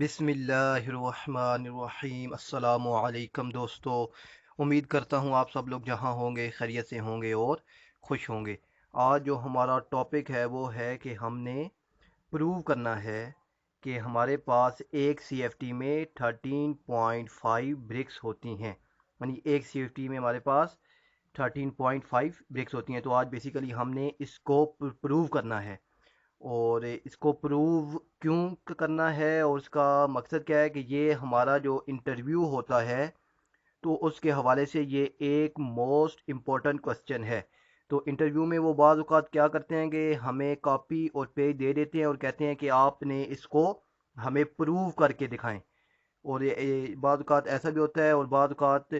बिस्मिल्लाहिर्रहमानिर्रहीम। अस्सलामु अलैकुम दोस्तों, उम्मीद करता हूँ आप सब लोग जहाँ होंगे खैरियत से होंगे और खुश होंगे। आज जो हमारा टॉपिक है वो है कि हमने प्रूव करना है कि हमारे पास एक सीएफटी में 13.5 ब्रिक्स होती हैं। यानी एक सीएफटी में हमारे पास 13.5 ब्रिक्स होती हैं। तो आज बेसिकली हमने इसको प्रूव करना है। और इसको प्रूव क्यों करना है और उसका मकसद क्या है कि ये हमारा जो इंटरव्यू होता है तो उसके हवाले से ये एक मोस्ट इम्पोर्टेंट क्वेश्चन है। तो इंटरव्यू में वो बाज़ औक़ात क्या करते हैं कि हमें कॉपी और पेज दे देते हैं और कहते हैं कि आपने इसको हमें प्रूव करके दिखाएं। और ये बाज़ औक़ात ऐसा भी होता है और बाज़ औक़ात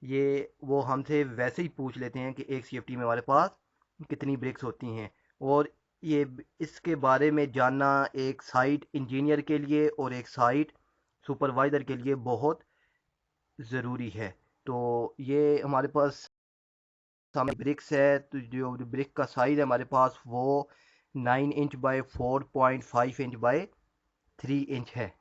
ये वो हमसे वैसे ही पूछ लेते हैं कि एक सीएफटी में हमारे पास कितनी ब्रिक्स होती हैं। और ये इसके बारे में जानना एक साइट इंजीनियर के लिए और एक साइट सुपरवाइज़र के लिए बहुत ज़रूरी है। तो ये हमारे पास सामने ब्रिक्स है, तो जो ब्रिक का साइज़ है हमारे पास वो 9 inch by 4.5 inch by 3 inch है।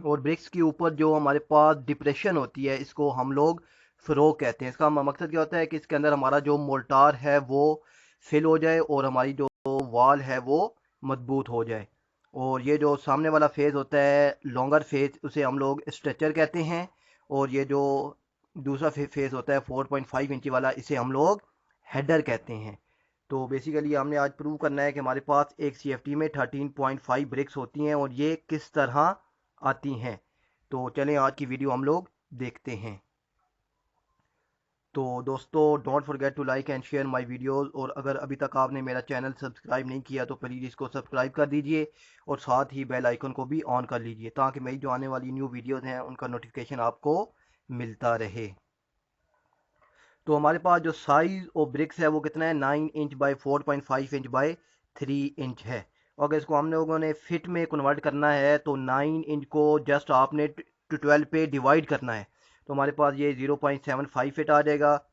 और ब्रिक्स के ऊपर जो हमारे पास डिप्रेशन होती है इसको हम लोग फ़रो कहते हैं। इसका मकसद क्या होता है कि इसके अंदर हमारा जो मोर्टार है वो फिल हो जाए और हमारी जो वाल है वो मजबूत हो जाए। और ये जो सामने वाला फेज़ होता है लॉन्गर फेज़ उसे हम लोग स्ट्रेचर कहते हैं। और ये जो दूसरा फेज़ होता है 4.5 इंची वाला इसे हम लोग हेडर कहते हैं। तो बेसिकली हमने आज प्रूव करना है कि हमारे पास एक सीएफटी में 13.5 ब्रिक्स होती हैं और ये किस तरह आती हैं। तो चलें आज की वीडियो हम लोग देखते हैं। तो दोस्तों don't forget to like and share my videos. और अगर अभी तक आपने मेरा चैनल सब्सक्राइब नहीं किया तो प्लीज़ इसको सब्सक्राइब कर दीजिए और साथ ही बेल आइकन को भी ऑन कर लीजिए ताकि मेरी जो आने वाली न्यू वीडियोस हैं उनका नोटिफिकेशन आपको मिलता रहे। तो हमारे पास जो साइज़ और ब्रिक्स है वो कितना है 9 inch by 4.5 inch by 3 inch है। और अगर इसको हम लोगों ने फिट में कन्वर्ट करना है तो 9 इंच को जस्ट आपने 12 पे डिवाइड करना है। तो हमारे पास ये 0.75 फिट आ जाएगा।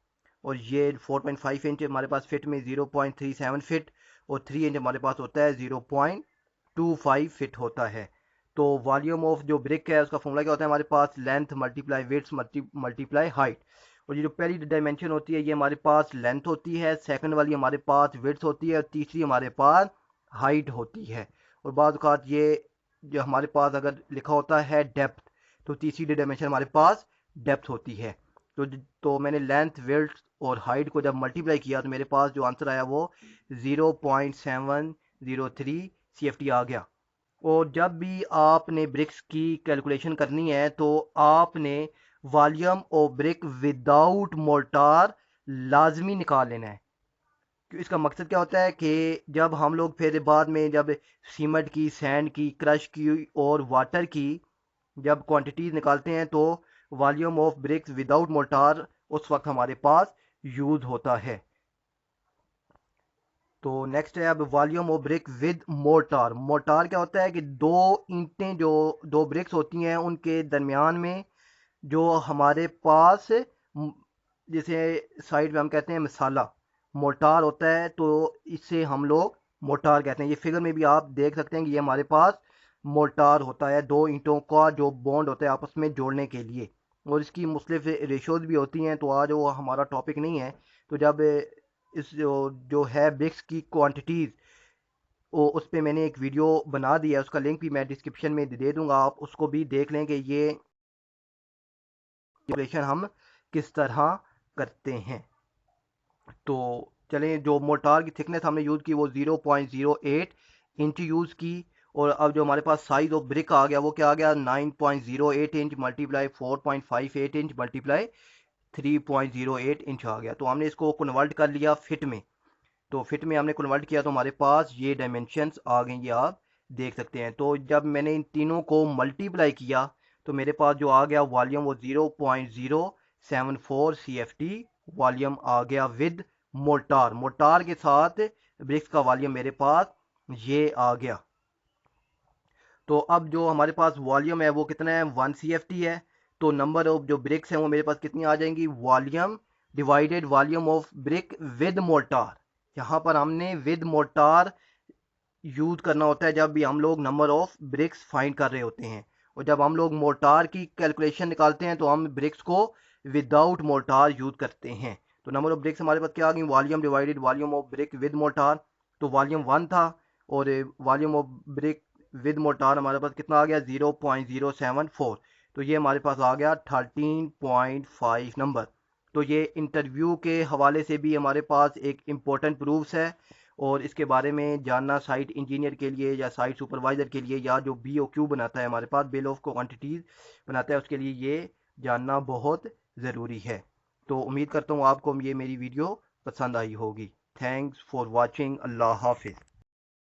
और ये 4.5 इंच हमारे पास फिट में 0.37 फिट और 3 इंच हमारे पास होता है 0.25 फिट होता है। तो वॉल्यूम ऑफ जो ब्रिक है उसका फॉर्मूला क्या होता है हमारे पास length multiply width multiply height. और ये जो पहली डायमेंशन होती है ये हमारे पास लेंथ होती है, सेकंड वाली हमारे पास विड्थ होती है और तीसरी हमारे पास हाइट होती है। और बाद औक़ात ये जो हमारे पास अगर लिखा होता है डेप्थ तो तीसरी डायमेंशन हमारे पास डेप्थ होती है। तो मैंने लेंथ विड्थ और हाइट को जब मल्टीप्लाई किया तो मेरे पास जो आंसर आया वो 0.703 सीएफटी आ गया। और जब भी आपने ब्रिक्स की कैलकुलेशन करनी है तो आपने volume of brick without mortar लाजमी निकाल लेना है। इसका मकसद क्या होता है कि जब हम लोग फिर बाद में जब सीमेंट की, सैंड की, क्रश की और वाटर की जब क्वांटिटीज निकालते हैं तो volume of BRICS without mortar उस वक्त हमारे पास यूज होता है। तो नेक्स्ट है अब volume of brick with mortar. Mortar क्या होता है कि दो ईंटें जो दो ब्रिक्स होती हैं उनके दरमियान में जो हमारे पास जैसे साइड में हम कहते हैं मसाला मोर्टार होता है तो इससे हम लोग मोर्टार कहते हैं। ये फिगर में भी आप देख सकते हैं कि ये हमारे पास मोर्टार होता है, दो ईंटों का जो बॉन्ड होता है आपस में जोड़ने के लिए। और इसकी मुख्तलिफ रेशोज भी होती हैं तो आज वो हमारा टॉपिक नहीं है। तो जब इस जो है ब्रिक्स की क्वांटिटीज़ उस पर मैंने एक वीडियो बना दिया है, उसका लिंक भी मैं डिस्क्रिप्शन में दे दूंगा, आप उसको भी देख लें कि ये कैलकुलेशन हम किस तरह करते हैं। तो चलें जो मोर्टार की थिकनेस हमने यूज़ की वो 0.08 इंच यूज़ की। और अब जो हमारे पास साइज ऑफ ब्रिक आ गया वो क्या आ गया 9.08 inch multiply 4.58 inch multiply 3.08 inch आ गया। तो हमने इसको कन्वर्ट कर लिया फिट में। तो फिट में हमने कन्वर्ट किया तो हमारे पास ये डायमेंशंस आ गई, ये आप देख सकते हैं। तो जब मैंने इन तीनों को मल्टीप्लाई किया तो मेरे पास जो आ गया वॉल्यूम वो 0.074 सीएफटी वॉल्यूम आ गया विद मोर्टार। मोर्टार के साथ ब्रिक्स का वॉल्यूम मेरे पास ये आ गया। तो अब जो हमारे पास वॉल्यूम है वो कितना है 1 सीएफटी है। तो नंबर ऑफ जो ब्रिक्स हैं वो मेरे पास कितनी आ जाएंगी volume divided volume of brick with mortar. यहाँ पर हमने विद मोर्टार यूज करना होता है जब भी हम लोग नंबर ऑफ ब्रिक्स फाइंड कर रहे होते हैं। اور جب ہم لوگ مورٹار کی کیلکولیشن نکالتے ہیں تو ہم برکس کو وداؤٹ مورٹار یوز کرتے ہیں. تو نمبر آف برکس ہمارے پاس کیا آ گئی, volume divided volume of brick with mortar. تو والیوم 1 تھا اور volume of brick with mortar ہمارے پاس کتنا آ گیا, 0.074. تو یہ ہمارے پاس آ گیا 13.5 نمبر. تو یہ انٹرویو کے حوالے سے بھی ہمارے پاس ایک امپورٹنٹ پروفس ہے, اور اس کے بارے میں جاننا سائٹ انجینئر کے لیے یا سائٹ سپروائزر کے لیے یا جو بی او کیو بناتا ہے ہمارے پاس, بل آف کوانٹیٹیز بناتا ہے, اس کے لیے یہ جاننا بہت ضروری ہے. تو امید کرتا ہوں آپ کو یہ میری ویڈیو پسند آئی ہوگی. Thanks for watching. اللہ حافظ.